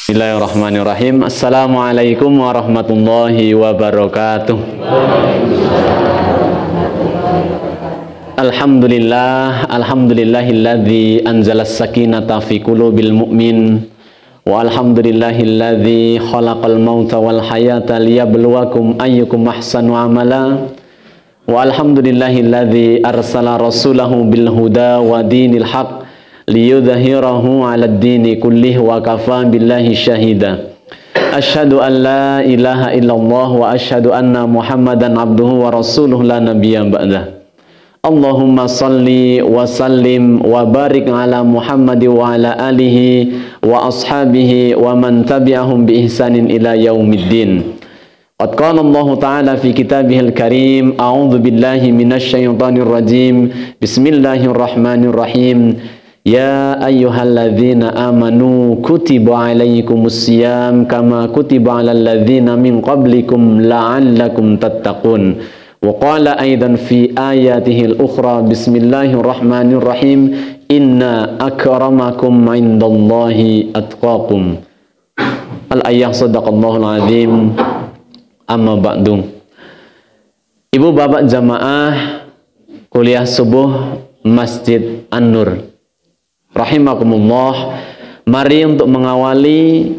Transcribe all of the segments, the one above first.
Bismillahirrahmanirrahim. Assalamualaikum warahmatullahi wabarakatuh. Alhamdulillahilladzi anzalas sakinata fi qulubil mu'min wa alhamdulillahilladzi khalaqal mauta wal hayata liyabluwakum ayyukum ahsanu amala wa alhamdulillahilladzi arsala rasulahu bil huda wa dinil haqq liyudhhirahu 'alad dini kullih wa kafa billahi syahida. Asyhadu an la ilaha illallah wa asyhadu anna Muhammadan abduhu wa rasuluhu la nabiyya ba'dah. Allahumma salli wa sallim wa barik ala Muhammad wa ala alihi wa ashabihi wa man tabi'ahum bi ihsanin ila yaumiddin. Qad qala Allah Ta'ala fi kitabihil karim, a'udzu billahi minasy syaithanir rajim. Bismillahirrahmanirrahim. Ya ayyuhalladzina amanu kutiba alaikumus siyam kama kutiba alal ladzina min qablikum la'allakum tattaqun. Wa qala aidan fi ayatihil ukhra bismillahirrahmanirrahim inna akramakum indallahi atqakum. Al-ayah sadaqallahul azim. Amma ba'du. Ibu bapak jamaah kuliah subuh Masjid An-Nur rahimakumullah, mari untuk mengawali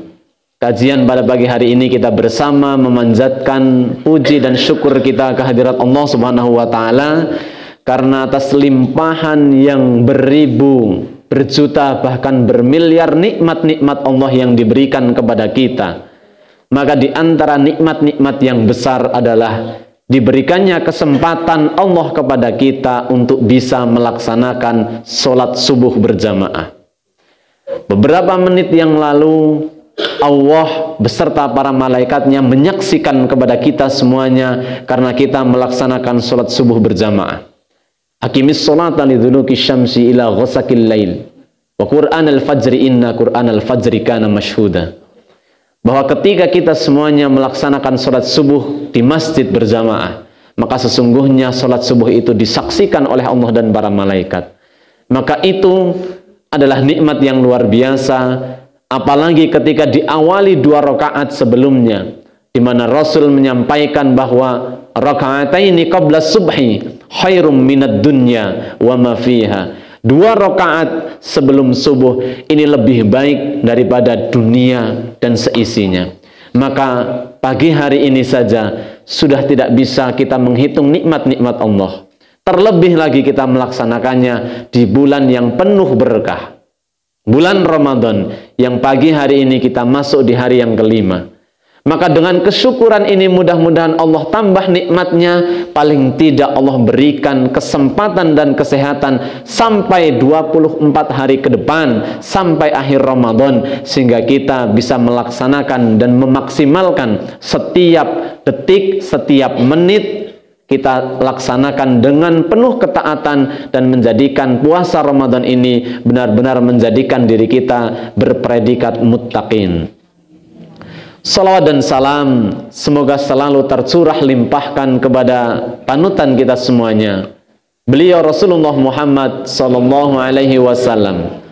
kajian pada pagi hari ini kita bersama memanjatkan puji dan syukur kita kehadirat Allah Subhanahu wa taala karena atas limpahan yang beribu, berjuta bahkan bermiliar nikmat-nikmat Allah yang diberikan kepada kita. Maka di antara nikmat-nikmat yang besar adalah diberikannya kesempatan Allah kepada kita untuk bisa melaksanakan sholat subuh berjamaah. Beberapa menit yang lalu Allah beserta para malaikatnya menyaksikan kepada kita semuanya karena kita melaksanakan sholat subuh berjamaah. Hakimis sholata liduluki syamsi ila ghasakil lail wa Qur'an al-fajri inna Qur'an al-fajri kana mashhuda. Bahwa ketika kita semuanya melaksanakan sholat subuh di masjid berjamaah, maka sesungguhnya sholat subuh itu disaksikan oleh Allah dan para malaikat. Maka itu adalah nikmat yang luar biasa, apalagi ketika diawali 2 rakaat sebelumnya, di mana Rasul menyampaikan bahwa rakaataini qabla subhi khairum minad dunya wa ma fiha. 2 rakaat sebelum subuh ini lebih baik daripada dunia dan seisinya. Maka pagi hari ini saja sudah tidak bisa kita menghitung nikmat-nikmat Allah. Terlebih lagi kita melaksanakannya di bulan yang penuh berkah, bulan Ramadan, yang pagi hari ini kita masuk di hari yang kelima. Maka dengan kesyukuran ini mudah-mudahan Allah tambah nikmatnya. Paling tidak Allah berikan kesempatan dan kesehatan sampai 24 hari ke depan, sampai akhir Ramadan, sehingga kita bisa melaksanakan dan memaksimalkan setiap detik, setiap menit kita laksanakan dengan penuh ketaatan dan menjadikan puasa Ramadan ini benar-benar menjadikan diri kita berpredikat muttaqin. Salawat dan salam semoga selalu tercurah limpahkan kepada panutan kita semuanya, beliau Rasulullah Muhammad sallallahu alaihi wasallam.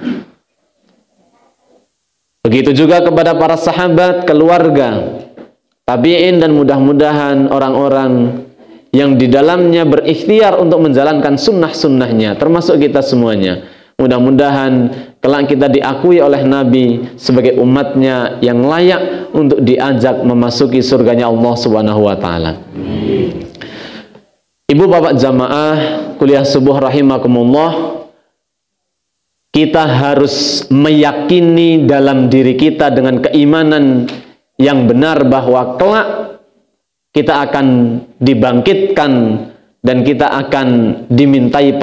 Begitu juga kepada para sahabat, keluarga, tabi'in, dan mudah-mudahan orang-orang yang di dalamnya berikhtiar untuk menjalankan sunnah-sunnahnya, termasuk kita semuanya. Mudah-mudahan kelak kita diakui oleh Nabi sebagai umatnya yang layak untuk diajak memasuki surganya Allah Subhanahu wa taala. Ibu bapak jamaah kuliah subuh rahimakumullah, kita harus meyakini dalam diri kita dengan keimanan yang benar bahwa kelak kita akan dibangkitkan dan kita akan dimintai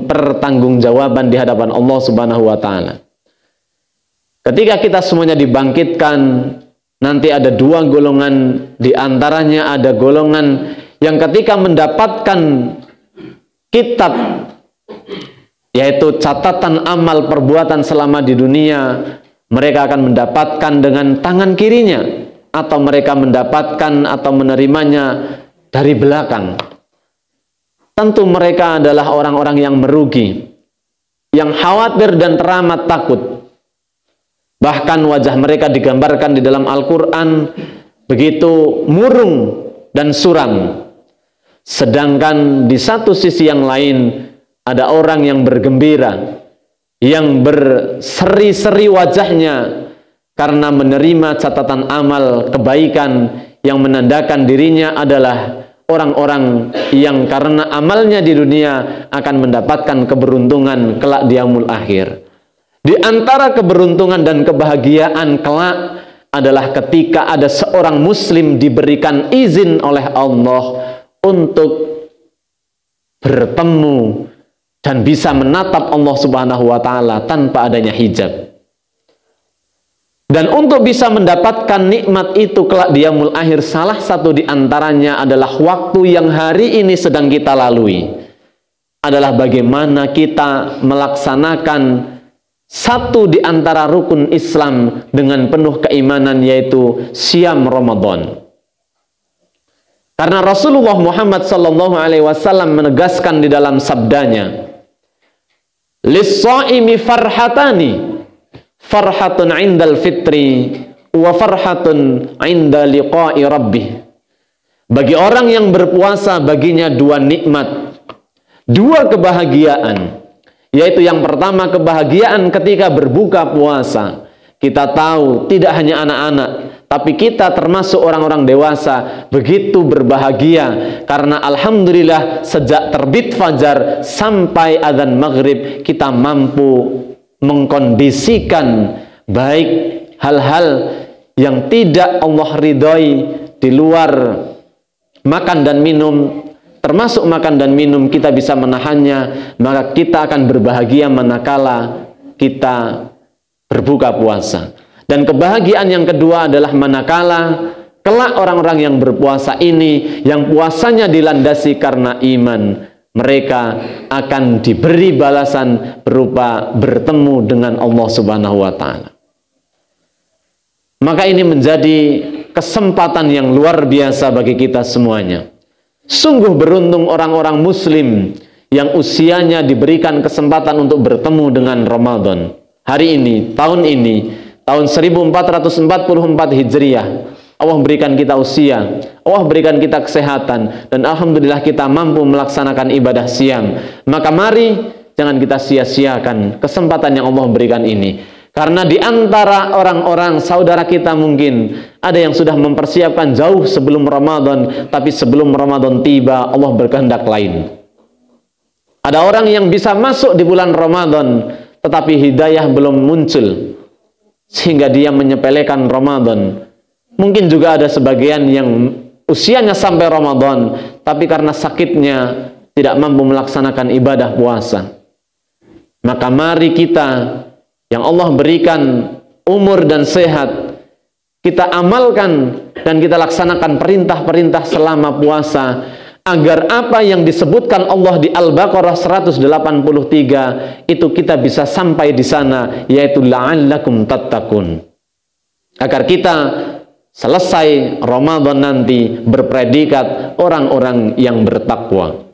pertanggungjawaban di hadapan Allah Subhanahu wa taala. Ketika kita semuanya dibangkitkan, nanti ada 2 golongan, di antaranya ada golongan yang ketika mendapatkan kitab, yaitu catatan amal perbuatan selama di dunia, mereka akan mendapatkan dengan tangan kirinya, atau mereka mendapatkan atau menerimanya dari belakang. Tentu mereka adalah orang-orang yang merugi, yang khawatir dan teramat takut. Bahkan wajah mereka digambarkan di dalam Al-Quran begitu murung dan suram. Sedangkan di satu sisi yang lain ada orang yang bergembira, yang berseri-seri wajahnya karena menerima catatan amal kebaikan yang menandakan dirinya adalah orang-orang yang karena amalnya di dunia akan mendapatkan keberuntungan kelak di yaumul akhir. Di antara keberuntungan dan kebahagiaan kelak adalah ketika ada seorang muslim diberikan izin oleh Allah untuk bertemu dan bisa menatap Allah Subhanahu wa taala tanpa adanya hijab. Dan untuk bisa mendapatkan nikmat itu kelak di yaumul akhir, salah satu di antaranya adalah waktu yang hari ini sedang kita lalui. Adalah bagaimana kita melaksanakan satu di antara rukun Islam dengan penuh keimanan, yaitu Syam Ramadan. Karena Rasulullah Muhammad SAW menegaskan di dalam sabdanya, "Lis-shaimi farhatani, farhatun 'indal fitri wa farhatun 'inda liqa'i rabbih." Bagi orang yang berpuasa baginya dua nikmat, dua kebahagiaan, yaitu yang pertama kebahagiaan ketika berbuka puasa. Kita tahu tidak hanya anak-anak, tapi kita termasuk orang-orang dewasa begitu berbahagia karena alhamdulillah sejak terbit fajar sampai adzan maghrib kita mampu mengkondisikan baik hal-hal yang tidak Allah ridhoi di luar makan dan minum, termasuk makan dan minum kita bisa menahannya, maka kita akan berbahagia manakala kita berbuka puasa. Dan kebahagiaan yang kedua adalah manakala kelak orang-orang yang berpuasa ini, yang puasanya dilandasi karena iman, mereka akan diberi balasan berupa bertemu dengan Allah Subhanahu wa taala. Maka ini menjadi kesempatan yang luar biasa bagi kita semuanya. Sungguh beruntung orang-orang muslim yang usianya diberikan kesempatan untuk bertemu dengan Ramadan. Hari ini, tahun 1444 Hijriah, Allah berikan kita usia, Allah berikan kita kesehatan, dan alhamdulillah kita mampu melaksanakan ibadah siam. Maka mari jangan kita sia-siakan kesempatan yang Allah berikan ini. Karena di antara orang-orang saudara kita mungkin ada yang sudah mempersiapkan jauh sebelum Ramadan, tapi sebelum Ramadan tiba Allah berkehendak lain. Ada orang yang bisa masuk di bulan Ramadan tetapi hidayah belum muncul sehingga dia menyepelekan Ramadan. Mungkin juga ada sebagian yang usianya sampai Ramadan tapi karena sakitnya tidak mampu melaksanakan ibadah puasa. Maka mari kita yang Allah berikan umur dan sehat, kita amalkan dan kita laksanakan perintah-perintah selama puasa, agar apa yang disebutkan Allah di Al-Baqarah 183 itu kita bisa sampai di sana, yaitu la'allakum tattaqun. Agar kita selesai Ramadan nanti berpredikat orang-orang yang bertakwa.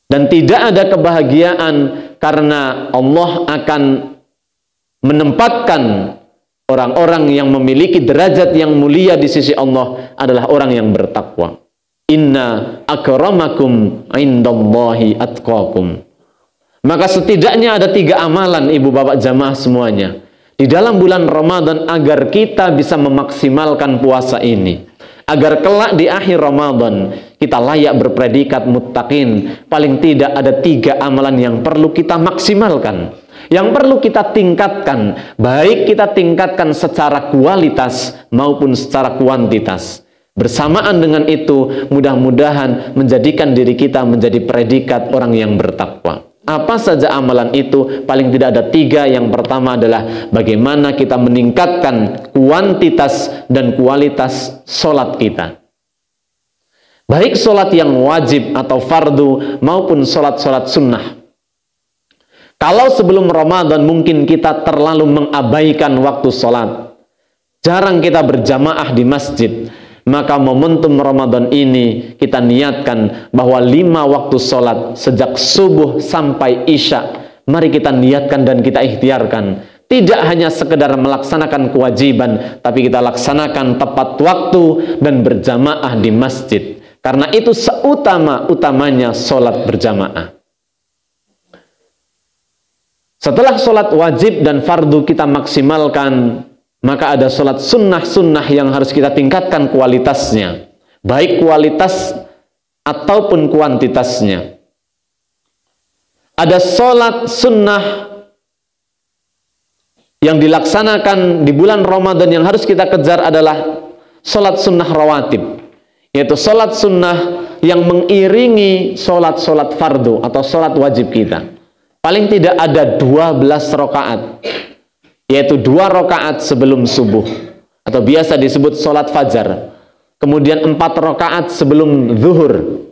Dan tidak ada kebahagiaan karena Allah akan menempatkan orang-orang yang memiliki derajat yang mulia di sisi Allah adalah orang yang bertakwa. Inna akramakum indallahi atqakum. Maka setidaknya ada 3 amalan ibu bapak jamaah semuanya di dalam bulan Ramadan agar kita bisa memaksimalkan puasa ini, agar kelak di akhir Ramadan kita layak berpredikat muttaqin. Paling tidak ada 3 amalan yang perlu kita maksimalkan, yang perlu kita tingkatkan, baik kita tingkatkan secara kualitas maupun secara kuantitas. Bersamaan dengan itu, mudah-mudahan menjadikan diri kita menjadi predikat orang yang bertakwa. Apa saja amalan itu? Paling tidak ada 3. Yang pertama adalah bagaimana kita meningkatkan kuantitas dan kualitas sholat kita. Baik sholat yang wajib atau fardu maupun sholat-sholat sunnah. Kalau sebelum Ramadan mungkin kita terlalu mengabaikan waktu sholat, jarang kita berjamaah di masjid, maka momentum Ramadan ini kita niatkan bahwa 5 waktu sholat sejak subuh sampai isya, mari kita niatkan dan kita ikhtiarkan. tidak hanya sekedar melaksanakan kewajiban, tapi kita laksanakan tepat waktu dan berjamaah di masjid. Karena itu seutama-utamanya sholat berjamaah. Setelah sholat wajib dan fardu kita maksimalkan, maka ada sholat sunnah-sunnah yang harus kita tingkatkan kualitasnya, baik kualitas ataupun kuantitasnya. Ada sholat sunnah yang dilaksanakan di bulan Ramadan yang harus kita kejar adalah sholat sunnah rawatib, yaitu sholat sunnah yang mengiringi sholat-sholat fardu atau sholat wajib kita. Paling tidak ada 12 rakaat, yaitu 2 rakaat sebelum subuh atau biasa disebut sholat fajar, kemudian 4 rakaat sebelum zuhur,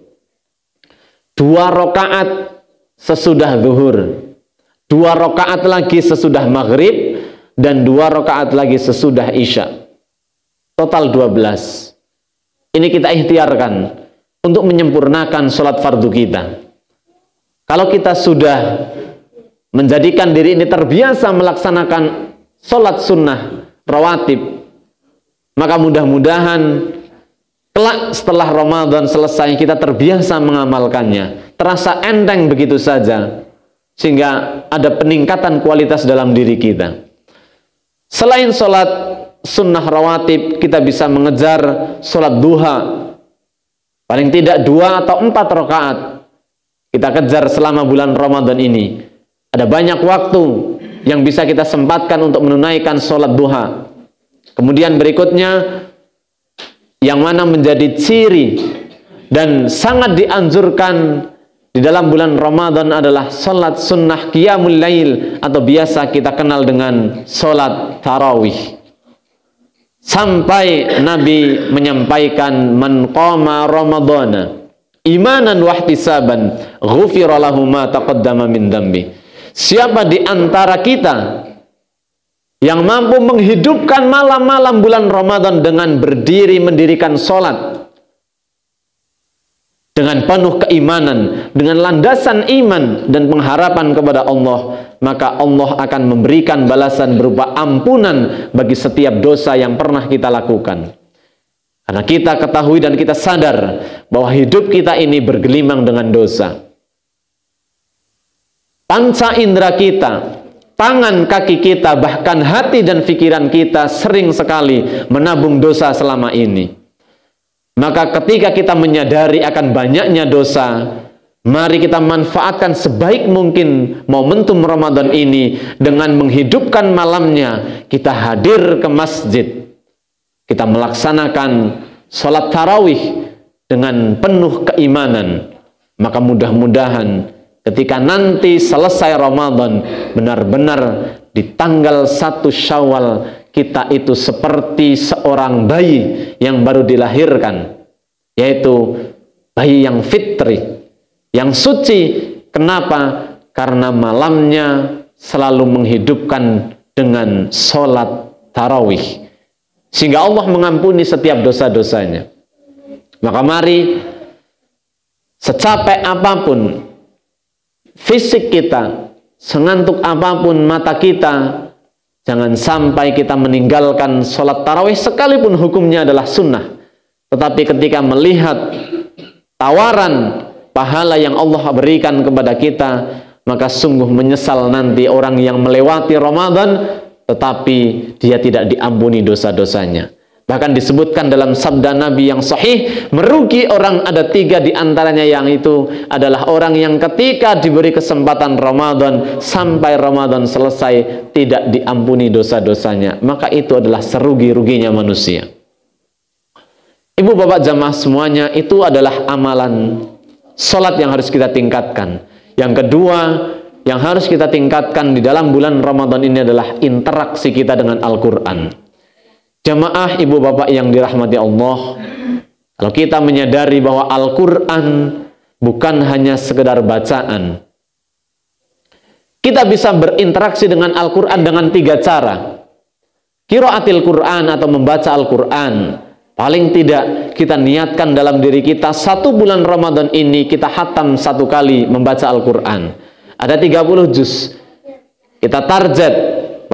2 rakaat sesudah zuhur, 2 rakaat lagi sesudah maghrib, dan 2 rakaat lagi sesudah isya. Total 12. Ini kita ikhtiarkan untuk menyempurnakan sholat fardu kita. Kalau kita sudah menjadikan diri ini terbiasa melaksanakan sholat sunnah rawatib, maka mudah-mudahan kelak setelah Ramadan selesai kita terbiasa mengamalkannya, terasa enteng begitu saja, sehingga ada peningkatan kualitas dalam diri kita. Selain sholat sunnah rawatib, kita bisa mengejar sholat duha, paling tidak 2 atau 4 rakaat kita kejar selama bulan Ramadan ini. Ada banyak waktu yang bisa kita sempatkan untuk menunaikan sholat duha. Kemudian berikutnya, yang mana menjadi ciri dan sangat dianjurkan di dalam bulan Ramadan adalah sholat sunnah qiyamul lail, atau biasa kita kenal dengan sholat tarawih. Sampai Nabi menyampaikan, man qama ramadana imanan wahtisaban ghufira lahu ma taqaddama min dambi. Siapa di antara kita yang mampu menghidupkan malam-malam bulan Ramadan dengan berdiri mendirikan sholat dengan penuh keimanan, dengan landasan iman dan pengharapan kepada Allah, maka Allah akan memberikan balasan berupa ampunan bagi setiap dosa yang pernah kita lakukan. Karena kita ketahui dan kita sadar bahwa hidup kita ini bergelimang dengan dosa. Panca indera kita, tangan, kaki kita, bahkan hati dan pikiran kita sering sekali menabung dosa selama ini. Maka ketika kita menyadari akan banyaknya dosa, mari kita manfaatkan sebaik mungkin momentum Ramadan ini dengan menghidupkan malamnya. Kita hadir ke masjid, kita melaksanakan sholat tarawih dengan penuh keimanan. Maka mudah-mudahan ketika nanti selesai Ramadan, benar-benar di tanggal 1 Syawal, kita itu seperti seorang bayi yang baru dilahirkan, yaitu bayi yang fitri, yang suci. Kenapa? Karena malamnya selalu menghidupkan dengan sholat tarawih, sehingga Allah mengampuni setiap dosa-dosanya. Maka mari, secapek apapun fisik kita, sengantuk apapun mata kita, jangan sampai kita meninggalkan sholat tarawih sekalipun hukumnya adalah sunnah. Tetapi ketika melihat tawaran pahala yang Allah berikan kepada kita, maka sungguh menyesal nanti orang yang melewati Ramadan tetapi dia tidak diampuni dosa-dosanya. Bahkan disebutkan dalam sabda Nabi yang sahih, merugi orang ada 3 di antaranya, yang itu adalah orang yang ketika diberi kesempatan Ramadan sampai Ramadan selesai tidak diampuni dosa-dosanya. Maka itu adalah serugi-ruginya manusia. Ibu bapak jamaah semuanya, itu adalah amalan sholat yang harus kita tingkatkan. Yang kedua yang harus kita tingkatkan di dalam bulan Ramadan ini adalah interaksi kita dengan Al-Quran. Jamaah ibu bapak yang dirahmati Allah, kalau kita menyadari bahwa Al-Quran bukan hanya sekedar bacaan, kita bisa berinteraksi dengan Al-Quran dengan 3 cara. Qiraatil Quran atau membaca Al-Quran. Paling tidak kita niatkan dalam diri kita 1 bulan Ramadan ini kita khatam 1 kali membaca Al-Quran. Ada 30 juz. Kita target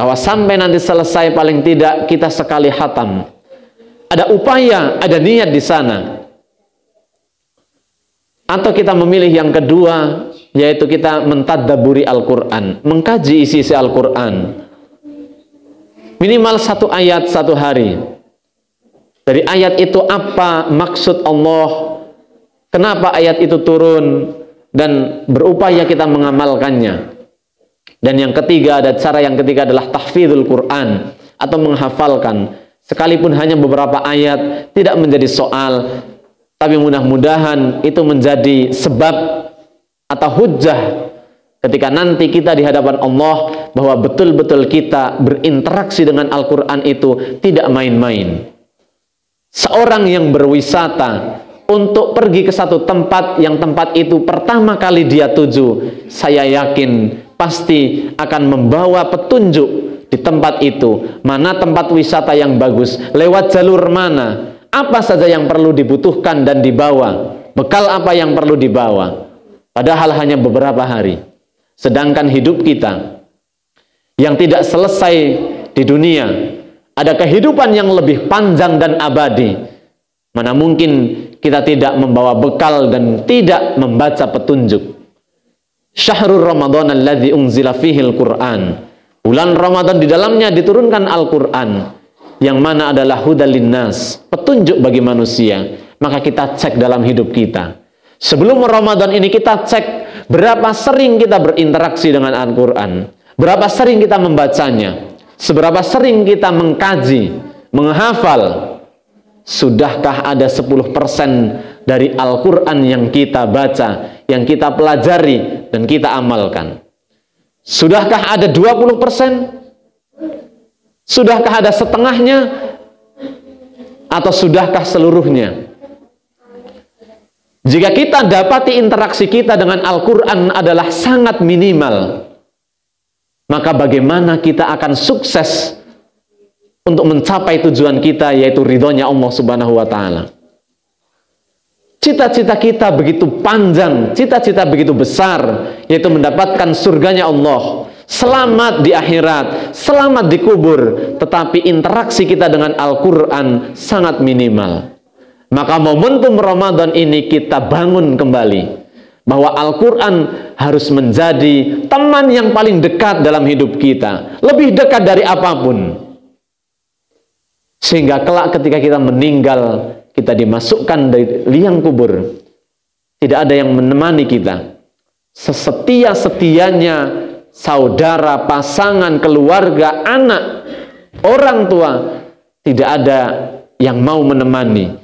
bahwa sampai nanti selesai paling tidak kita sekali khatam. Ada upaya, ada niat di sana. Atau kita memilih yang kedua, yaitu kita mentadabburi Al-Quran, mengkaji isi-isi Al-Quran. Minimal 1 ayat 1 hari. Dari ayat itu apa maksud Allah, kenapa ayat itu turun, dan berupaya kita mengamalkannya. Dan yang ketiga, ada cara yang ketiga adalah tahfidzul Quran, atau menghafalkan. Sekalipun hanya beberapa ayat, tidak menjadi soal, tapi mudah-mudahan itu menjadi sebab atau hujjah ketika nanti kita di hadapan Allah, bahwa betul-betul kita berinteraksi dengan Al-Quran itu tidak main-main. Seorang yang berwisata untuk pergi ke satu tempat, yang tempat itu pertama kali dia tuju, saya yakin pasti akan membawa petunjuk di tempat itu. Mana tempat wisata yang bagus, lewat jalur mana, apa saja yang perlu dibutuhkan dan dibawa, bekal apa yang perlu dibawa. Padahal hanya beberapa hari. Sedangkan hidup kita yang tidak selesai di dunia, ada kehidupan yang lebih panjang dan abadi. Mana mungkin kita tidak membawa bekal dan tidak membaca petunjuk. Syahrul Ramadan alladzi unzila fihil Qur'an. Bulan Ramadan di dalamnya diturunkan Al-Qur'an, yang mana adalah hudal linnas, petunjuk bagi manusia. Maka kita cek dalam hidup kita. Sebelum Ramadan ini kita cek berapa sering kita berinteraksi dengan Al-Qur'an, berapa sering kita membacanya, seberapa sering kita mengkaji, menghafal. Sudahkah ada 10% dari Al-Quran yang kita baca, yang kita pelajari, dan kita amalkan? Sudahkah ada 20%? Sudahkah ada setengahnya? Atau sudahkah seluruhnya? Jika kita dapati interaksi kita dengan Al-Quran adalah sangat minimal, maka bagaimana kita akan sukses untuk mencapai tujuan kita, yaitu ridhonya Allah Subhanahu wa Ta'ala? Cita-cita kita begitu panjang, cita-cita begitu besar, yaitu mendapatkan surganya Allah, selamat di akhirat, selamat di kubur. Tetapi interaksi kita dengan Al-Quran sangat minimal. Maka momentum Ramadan ini kita bangun kembali, bahwa Al-Quran harus menjadi teman yang paling dekat dalam hidup kita, lebih dekat dari apapun. Sehingga kelak ketika kita meninggal, kita dimasukkan dari liang kubur, tidak ada yang menemani kita. Sesetia-setianya saudara, pasangan, keluarga, anak, orang tua, tidak ada yang mau menemani.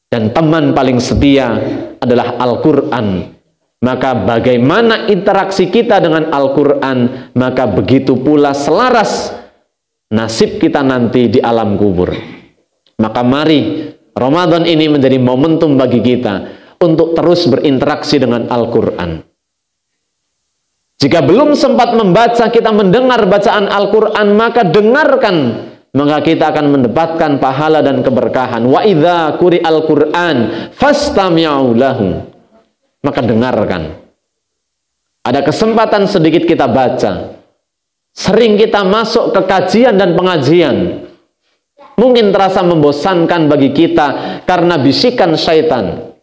Dan teman paling setia adalah Al-Quran. Maka bagaimana interaksi kita dengan Al-Quran, maka begitu pula selaras nasib kita nanti di alam kubur. Maka mari Ramadan ini menjadi momentum bagi kita untuk terus berinteraksi dengan Al-Quran. Jika belum sempat membaca, kita mendengar bacaan Al-Quran, maka dengarkan, maka kita akan mendapatkan pahala dan keberkahan. Wa idza quri'al Qur'an fastami'u lahu. Maka dengarkan. Ada kesempatan sedikit kita baca. Sering kita masuk ke kajian dan pengajian, mungkin terasa membosankan bagi kita karena bisikan syaitan.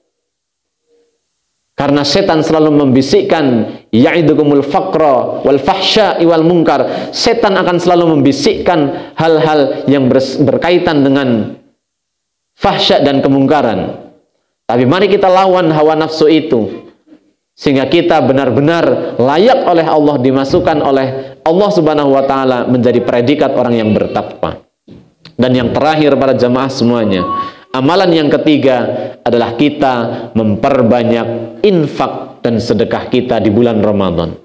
Karena setan selalu membisikkan, ya'idukumul faqra wal fahsya'i wal munkar. Setan akan selalu membisikkan hal-hal yang berkaitan dengan fahsya dan kemungkaran. Tapi mari kita lawan hawa nafsu itu, sehingga kita benar-benar layak oleh Allah, dimasukkan oleh Allah Subhanahu wa Ta'ala menjadi predikat orang yang bertakwa. Dan yang terakhir para jamaah semuanya, amalan yang ketiga adalah kita memperbanyak infak dan sedekah kita di bulan Ramadan.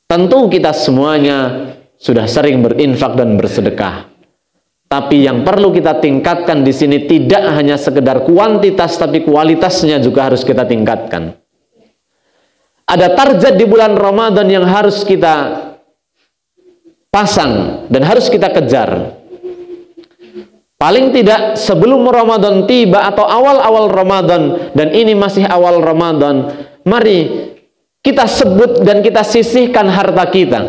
Tentu kita semuanya sudah sering berinfak dan bersedekah. Tapi yang perlu kita tingkatkan di sini tidak hanya sekedar kuantitas, tapi kualitasnya juga harus kita tingkatkan. Ada target di bulan Ramadan yang harus kita pasang dan harus kita kejar. Paling tidak sebelum Ramadan tiba atau awal-awal Ramadan, dan ini masih awal Ramadan, mari kita sebut dan kita sisihkan harta kita.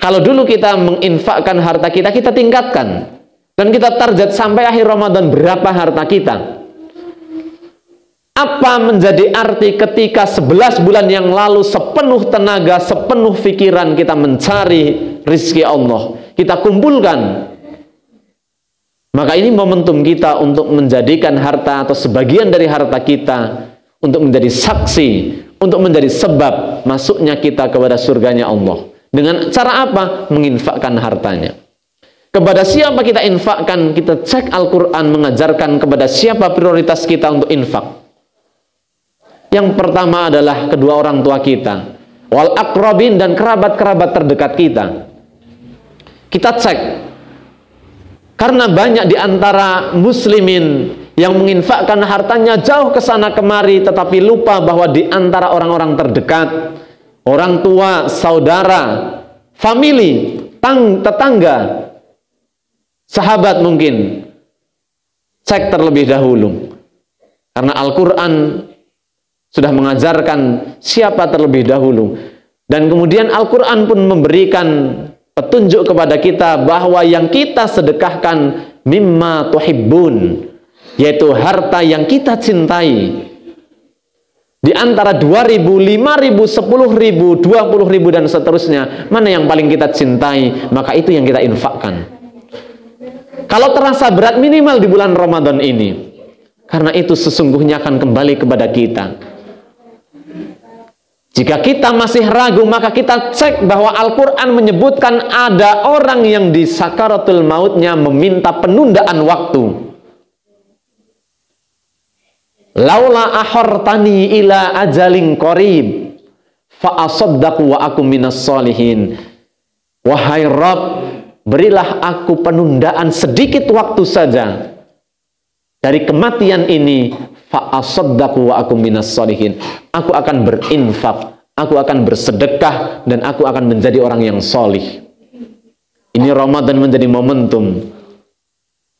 Kalau dulu kita menginfakkan harta kita, kita tingkatkan. Dan kita target sampai akhir Ramadan berapa harta kita. Apa menjadi arti ketika 11 bulan yang lalu sepenuh tenaga, sepenuh pikiran kita mencari rizki Allah, kita kumpulkan. Maka ini momentum kita untuk menjadikan harta atau sebagian dari harta kita untuk menjadi saksi, untuk menjadi sebab masuknya kita kepada surganya Allah. Dengan cara apa? Menginfakkan hartanya. Kepada siapa kita infakkan? Kita cek Al-Quran mengajarkan kepada siapa prioritas kita untuk infak. Yang pertama adalah kedua orang tua kita, wal aqrabin, dan kerabat-kerabat terdekat kita. Kita cek, karena banyak di antara muslimin yang menginfakkan hartanya jauh ke sana kemari, tetapi lupa bahwa di antara orang-orang terdekat, orang tua, saudara, famili, tetangga, sahabat mungkin, cek terlebih dahulu. Karena Al-Quran sudah mengajarkan siapa terlebih dahulu. Dan kemudian Al-Quran pun memberikan petunjuk kepada kita bahwa yang kita sedekahkan mimma tuhibbun, yaitu harta yang kita cintai. Di antara 2.000, 5.000, 10.000, 20.000 dan seterusnya, mana yang paling kita cintai, maka itu yang kita infakkan. Kalau terasa berat, minimal di bulan Ramadan ini. Karena itu sesungguhnya akan kembali kepada kita. Jika kita masih ragu, maka kita cek bahwa Al-Quran menyebutkan ada orang yang di sakaratul mautnya meminta penundaan waktu. Laula ahortani ila ajalin qarib fa asaddaqu wa akum minas solihin. Wahai Rabb, berilah aku penundaan sedikit waktu saja dari kematian ini, fa asaddaqu wa akum minas solihin. Aku akan berinfak, aku akan bersedekah, dan aku akan menjadi orang yang solih. Ini Ramadan menjadi momentum.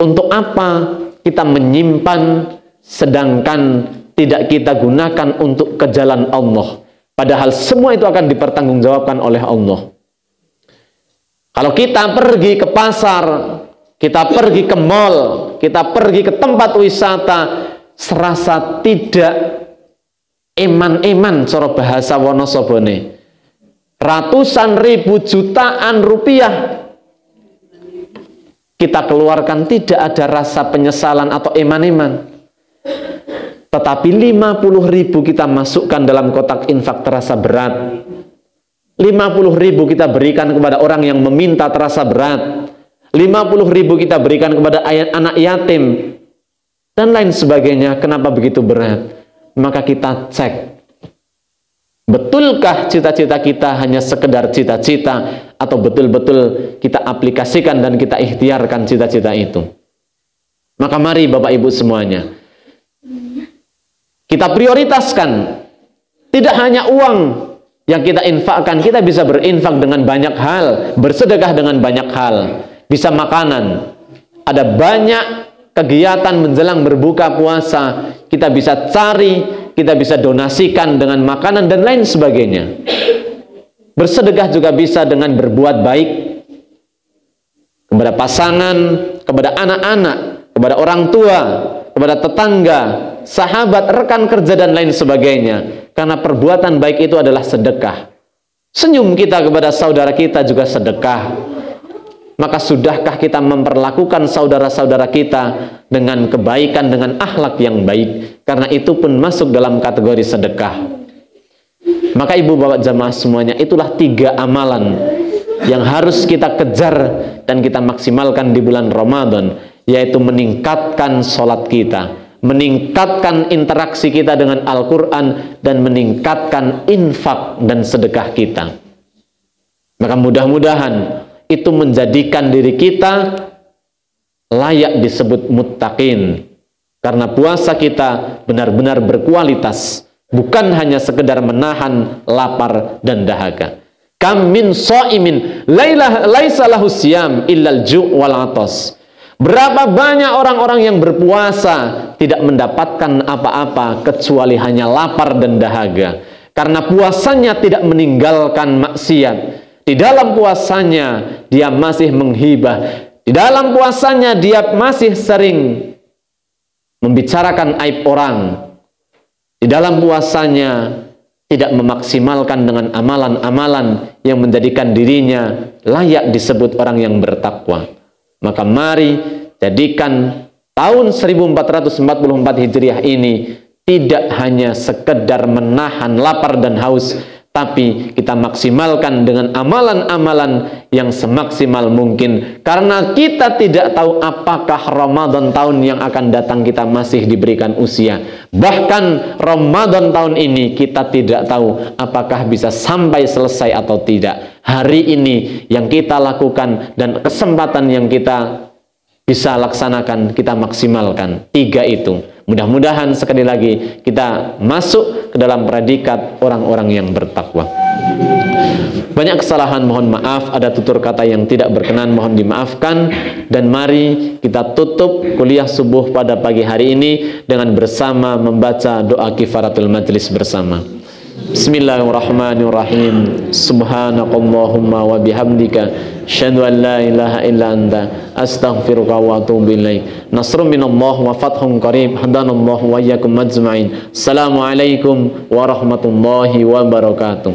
Untuk apa kita menyimpan sedangkan tidak kita gunakan untuk ke jalan Allah? Padahal semua itu akan dipertanggungjawabkan oleh Allah. Kalau kita pergi ke pasar, kita pergi ke mall, kita pergi ke tempat wisata, serasa tidak eman-eman, cara bahasa Wonosobone, ratusan ribu jutaan rupiah kita keluarkan, tidak ada rasa penyesalan atau eman-eman. Tetapi 50.000 kita masukkan dalam kotak infak, terasa berat. 50.000 kita berikan kepada orang yang meminta, terasa berat. 50.000 kita berikan kepada anak yatim dan lain sebagainya. Kenapa begitu berat? Maka kita cek, betulkah cita-cita kita hanya sekedar cita-cita, atau betul-betul kita aplikasikan dan kita ikhtiarkan cita-cita itu. Maka mari Bapak Ibu semuanya, kita prioritaskan. Tidak hanya uang yang kita infakkan, kita bisa berinfak dengan banyak hal, bersedekah dengan banyak hal. Bisa makanan, ada banyak kegiatan menjelang berbuka puasa, kita bisa cari, kita bisa donasikan dengan makanan dan lain sebagainya. Bersedekah juga bisa dengan berbuat baik kepada pasangan, kepada anak-anak, kepada orang tua, kepada tetangga, sahabat, rekan kerja dan lain sebagainya. Karena perbuatan baik itu adalah sedekah. Senyum kita kepada saudara kita juga sedekah. Maka sudahkah kita memperlakukan saudara-saudara kita dengan kebaikan, dengan akhlak yang baik? Karena itu pun masuk dalam kategori sedekah. Maka ibu bapak jamaah semuanya, itulah 3 amalan yang harus kita kejar dan kita maksimalkan di bulan Ramadan, yaitu meningkatkan sholat kita, meningkatkan interaksi kita dengan Al-Quran, dan meningkatkan infak dan sedekah kita. Maka mudah-mudahan itu menjadikan diri kita layak disebut muttaqin, karena puasa kita benar-benar berkualitas, bukan hanya sekedar menahan lapar dan dahaga. Kam min shaimin laisa lahu siyam illal ju' wal atas. Berapa banyak orang-orang yang berpuasa tidak mendapatkan apa-apa kecuali hanya lapar dan dahaga, karena puasanya tidak meninggalkan maksiat, Di dalam puasanya dia masih menghibah. Di dalam puasanya dia masih sering membicarakan aib orang. Di dalam puasanya tidak memaksimalkan dengan amalan-amalan yang menjadikan dirinya layak disebut orang yang bertakwa. Maka mari jadikan tahun 1444 Hijriah ini tidak hanya sekedar menahan lapar dan haus, tapi kita maksimalkan dengan amalan-amalan yang semaksimal mungkin. Karena kita tidak tahu apakah Ramadan tahun yang akan datang kita masih diberikan usia. Bahkan Ramadan tahun ini kita tidak tahu apakah bisa sampai selesai atau tidak. Hari ini yang kita lakukan dan kesempatan yang kita bisa laksanakan, kita maksimalkan. 3 itu. Mudah-mudahan sekali lagi kita masuk ke dalam predikat orang-orang yang bertakwa. Banyak kesalahan, mohon maaf. Ada tutur kata yang tidak berkenan, mohon dimaafkan. Dan mari kita tutup kuliah subuh pada pagi hari ini dengan bersama membaca doa kifaratul majlis bersama. Bismillahirrahmanirrahim. Subhanakallahumma wa bihamdika asyhadu an la ilaha illa anta astaghfiruka wa atubu ilaik. Nasrun minallah wa fathun qarib. Hadanallahu wa iyyakum ajma'in. Assalamualaikum warahmatullahi wabarakatuh.